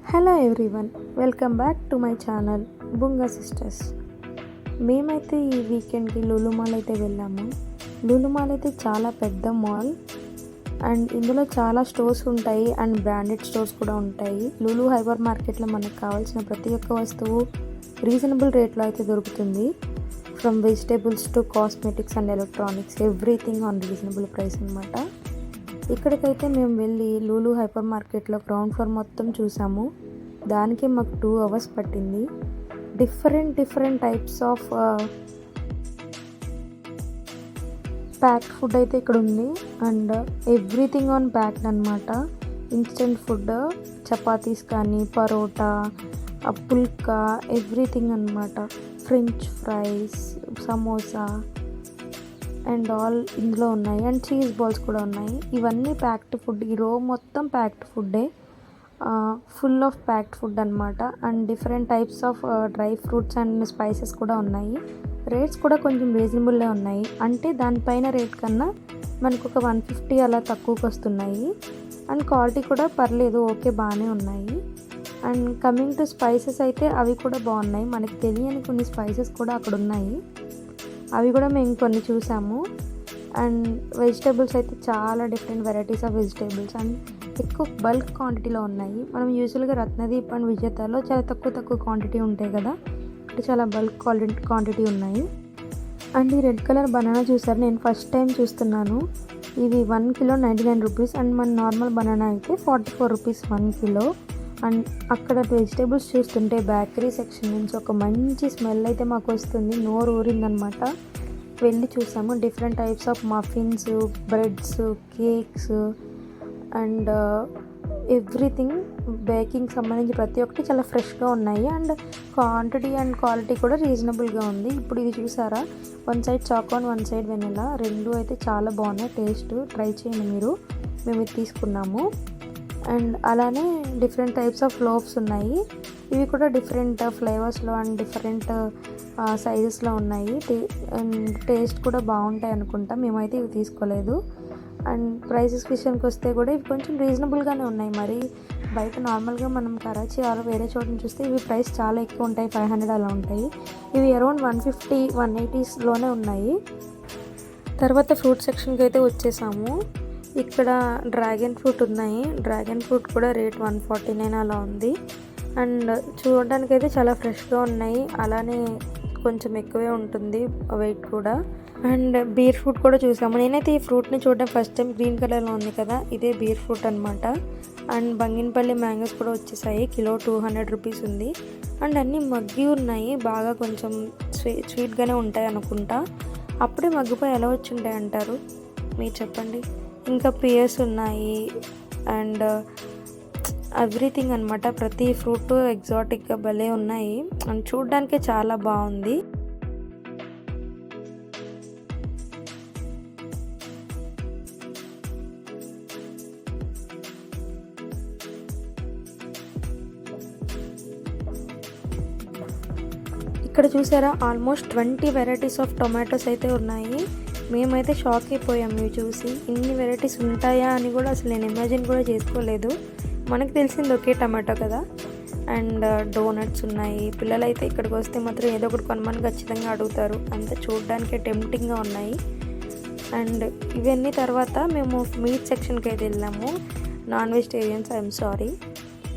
Hello everyone, welcome back to my channel Bunga sisters. మేమైతే ఈ వీకెండ్కి Lulu mall అయితే వెళ్ళాము. లులు మాల్ అయితే చాలా పెద్ద మాల్ అండ్ ఇందులో చాలా స్టోర్స్ ఉంటాయి అండ్ బ్రాండెడ్ స్టోర్స్ కూడా ఉంటాయి. లులు హైపర్ మార్కెట్లో మనకు కావాల్సిన ప్రతి ఒక్క వస్తువు రీజనబుల్ రేట్లో అయితే దొరుకుతుంది. From vegetables to cosmetics and electronics, everything on reasonable price అనమాట. ఇక్కడికైతే మేము వెళ్ళి లులు హైపర్ మార్కెట్లో గ్రౌండ్ ఫ్లోర్ మొత్తం చూసాము. దానికి మాకు 2 hours పట్టింది. Different types of packed food అయితే ఇక్కడ ఉంది అండ్ ఎవ్రీథింగ్ ఆన్ ప్యాక్డ్ అనమాట. ఇన్స్టెంట్ ఫుడ్, చపాతీస్ కానీ, పరోటా, పుల్కా, ఎవ్రీథింగ్ అనమాట. French fries, samosa and all ఇందులో ఉన్నాయి అండ్ చీజ్ బాల్స్ కూడా ఉన్నాయి. ఇవన్నీ ప్యాక్డ్ ఫుడ్. ఈ రో మొత్తం ప్యాక్డ్ ఫుడ్డే, ఫుల్ ఆఫ్ ప్యాక్డ్ ఫుడ్ అనమాట. And different types of dry fruits and spices కూడా ఉన్నాయి. రేట్స్ కూడా కొంచెం రీజనబుల్లే ఉన్నాయి. అంటే దానిపైన రేట్ కన్నా మనకు ఒక 150 అలా తక్కువకి వస్తున్నాయి. అండ్ క్వాలిటీ కూడా పర్లేదు, ఓకే, బాగానే ఉన్నాయి. అండ్ కమింగ్ టు స్పైసెస్ అయితే అవి కూడా బాగున్నాయి. మనకి తెలియని కొన్ని స్పైసెస్ కూడా అక్కడ ఉన్నాయి. అవి కూడా మేము కొన్ని చూసాము. అండ్ వెజిటేబుల్స్ అయితే చాలా different varieties of vegetables and ఎక్కువ బల్క్ క్వాంటిటీలో ఉన్నాయి. మనం యూజువల్గా రత్నదీప్ అండ్ విజేతాలో చాలా తక్కువ క్వాంటిటీ ఉంటాయి కదా, ఇక్కడ చాలా బల్క్ క్వాంటిటీ ఉన్నాయి. అండ్ ఈ రెడ్ కలర్ బనానా చూసారు, నేను ఫస్ట్ టైం చూస్తున్నాను. ఇవి 1 kilo 99 rupees అండ్ మన నార్మల్ బనానా అయితే 44 rupees 1 kilo. అండ్ అక్కడ వెజిటేబుల్స్ చూస్తుంటే బేకరీ సెక్షన్ నుంచి ఒక మంచి స్మెల్ అయితే మాకు వస్తుంది, నోరు ఊరిందనమాట. వెళ్ళి చూసాము. Different types of muffins, breads, cakes and everything baking సంబంధించి ప్రతి ఒక్కటి చాలా ఫ్రెష్గా ఉన్నాయి. అండ్ క్వాంటిటీ అండ్ క్వాలిటీ కూడా రీజనబుల్గా ఉంది. ఇప్పుడు ఇది చూసారా, 1 side చాకోన్ 1 side వెనిలా, రెండు అయితే చాలా బాగున్నాయి. టేస్ట్ ట్రై చేయండి మీరు. మేము ఇది తీసుకున్నాము. అండ్ అలానే డిఫరెంట్ టైప్స్ ఆఫ్ లోఫ్స్ ఉన్నాయి. ఇవి కూడా డిఫరెంట్ ఫ్లేవర్స్లో అండ్ డిఫరెంట్ సైజెస్లో ఉన్నాయి. అండ్ టేస్ట్ కూడా బాగుంటాయి అనుకుంటా. మేమైతే ఇవి తీసుకోలేదు. అండ్ ప్రైసెస్ విషయానికి వస్తే కూడా ఇవి కొంచెం రీజనబుల్గానే ఉన్నాయి. మరి బయట నార్మల్గా మనం కరాచీ ఆర్ వేరే చోటుని చూస్తే ఇవి ప్రైస్ చాలా ఎక్కువ ఉంటాయి, 500 అలా ఉంటాయి. ఇవి అరౌండ్ 150, 180లోనే ఉన్నాయి. తర్వాత ఫ్రూట్ సెక్షన్కి అయితే వచ్చేసాము. ఇక్కడ డ్రాగన్ ఫ్రూట్ ఉన్నాయి. డ్రాగన్ ఫ్రూట్ కూడా రేట్ 149 అలా ఉంది. అండ్ చూడడానికి అయితే చాలా ఫ్రెష్గా ఉన్నాయి. అలానే కొంచెం ఎక్కువే ఉంటుంది వెయిట్ కూడా. అండ్ బీర్ ఫ్రూట్ కూడా చూసాము. నేనైతే ఈ ఫ్రూట్ని చూడడం ఫస్ట్ టైం. గ్రీన్ కలర్లో ఉంది కదా, ఇదే బీర్ ఫ్రూట్ అనమాట. అండ్ బంగినపల్లి మ్యాంగోస్ కూడా వచ్చేసాయి. కిలో 200 rupees ఉంది. అండ్ అన్నీ మగ్గి ఉన్నాయి, బాగా కొంచెం స్వీట్గానే ఉంటాయి అనుకుంటా. అప్పుడే మగ్గిపోయి ఎలా వచ్చి ఉంటాయి అంటారు, మీరు చెప్పండి. ఇంకా పియర్స్ ఉన్నాయి అండ్ ఎవ్రీథింగ్ అనమాట. ప్రతి ఫ్రూట్ ఎగ్జాటిక్గా భలే ఉన్నాయి అండ్ చూడడానికే చాలా బాగుంది. ఇక్కడ చూసారా, ఆల్మోస్ట్ 20 వెరైటీస్ ఆఫ్ టొమాటోస్ అయితే ఉన్నాయి. మేమైతే షాక్ అయిపోయాము ఇవి చూసి. ఇన్ని వెరైటీస్ ఉంటాయా అని కూడా అసలు నేను ఇమాజిన్ కూడా చేసుకోలేదు. మనకు తెలిసింది ఒకే టమాటో కదా. అండ్ డోనట్స్ ఉన్నాయి. పిల్లలు అయితే ఇక్కడికి వస్తే మాత్రం ఏదో ఒకటి కొనమని ఖచ్చితంగా అడుగుతారు. అంత చూడడానికి టెంప్టింగ్గా ఉన్నాయి. అండ్ ఇవన్నీ తర్వాత మేము మీట్ సెక్షన్కి అయితే వెళ్ళాము. Non vegetarians, I'm sorry.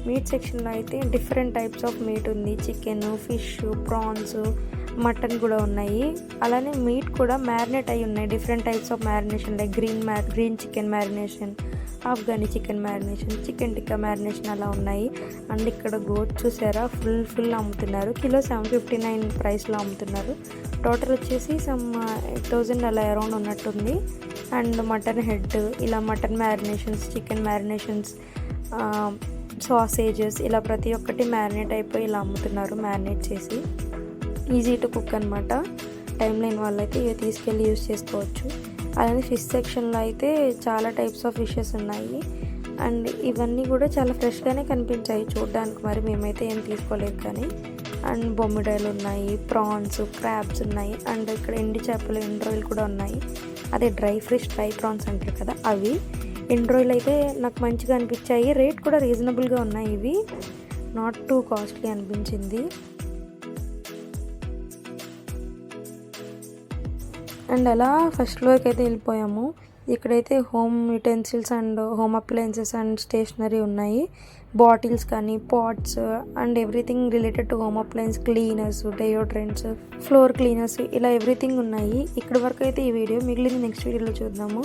Meet సెక్షన్లో అయితే డిఫరెంట్ టైప్స్ ఆఫ్ మీట్ ఉంది. చికెన్, ఫిష్, ప్రాన్స్, మటన్ కూడా ఉన్నాయి. అలానే మీట్ కూడా మ్యారినేట్ అయి ఉన్నాయి. Different types of marination, like green chicken marination, Afghani chicken marination, chicken tikka marination అలా ఉన్నాయి. అండ్ ఇక్కడ గోట్ చూసారా, ఫుల్ అమ్ముతున్నారు. కిలో 759 ప్రైస్లో అమ్ముతున్నారు. టోటల్ వచ్చేసి సమ్ 8000 అలా అరౌండ్ ఉన్నట్టుంది. అండ్ మటన్ హెడ్, ఇలా మటన్ మ్యారినేషన్స్, చికెన్ మ్యారినేషన్స్, సాసేజెస్, ఇలా ప్రతి ఒక్కటి మ్యారినేట్ అయిపోయి ఇలా అమ్ముతున్నారు. మ్యారినేట్ చేసి ఈజీ టు కుక్ అనమాట. టైం లేని వాళ్ళైతే ఇవి తీసుకెళ్ళి యూజ్ చేసుకోవచ్చు. అలానే ఫిష్ సెక్షన్లో అయితే చాలా టైప్స్ ఆఫ్ ఫిషెస్ ఉన్నాయి. అండ్ ఇవన్నీ కూడా చాలా ఫ్రెష్గానే కనిపించాయి చూడడానికి. మరి మేమైతే ఏం తీసుకోలేదు కానీ. అండ్ బొమ్మిడాయలు ఉన్నాయి, ప్రాన్స్, క్రాబ్స్ ఉన్నాయి. అండ్ ఇక్కడ ఎండి చేపలు, ఎండు రొయ్యలు కూడా ఉన్నాయి. అదే డ్రై ప్రాన్స్ అంటారు కదా, అవి. ఎండు రొయ్యలు అయితే నాకు మంచిగా అనిపించాయి. రేట్ కూడా రీజనబుల్గా ఉన్నాయి ఇవి. నాట్ టూ కాస్ట్లీ అనిపించింది. అండ్ అలా ఫస్ట్ ఫ్లోర్కి అయితే వెళ్ళిపోయాము. ఇక్కడైతే home utensils and home appliances and stationery ఉన్నాయి. బాటిల్స్ కానీ pots and everything related to home appliance, cleaners, deodorants, floor cleaners, ఇలా ఎవ్రీథింగ్ ఉన్నాయి. ఇక్కడ వరకు అయితే ఈ వీడియో, మిగిలింది నెక్స్ట్ వీడియోలో చూద్దాము.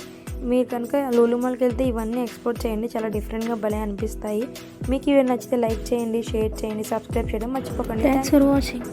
మీరు కనుక లూలు మాల్కి వెళ్తే ఇవన్నీ ఎక్స్ప్లోర్ చేయండి, చాలా డిఫరెంట్గా భలే అనిపిస్తాయి. మీకు ఇవి నచ్చితే లైక్ చేయండి, షేర్ చేయండి, సబ్స్క్రైబ్ చేయడం మర్చిపోకండి. Thanks for watching.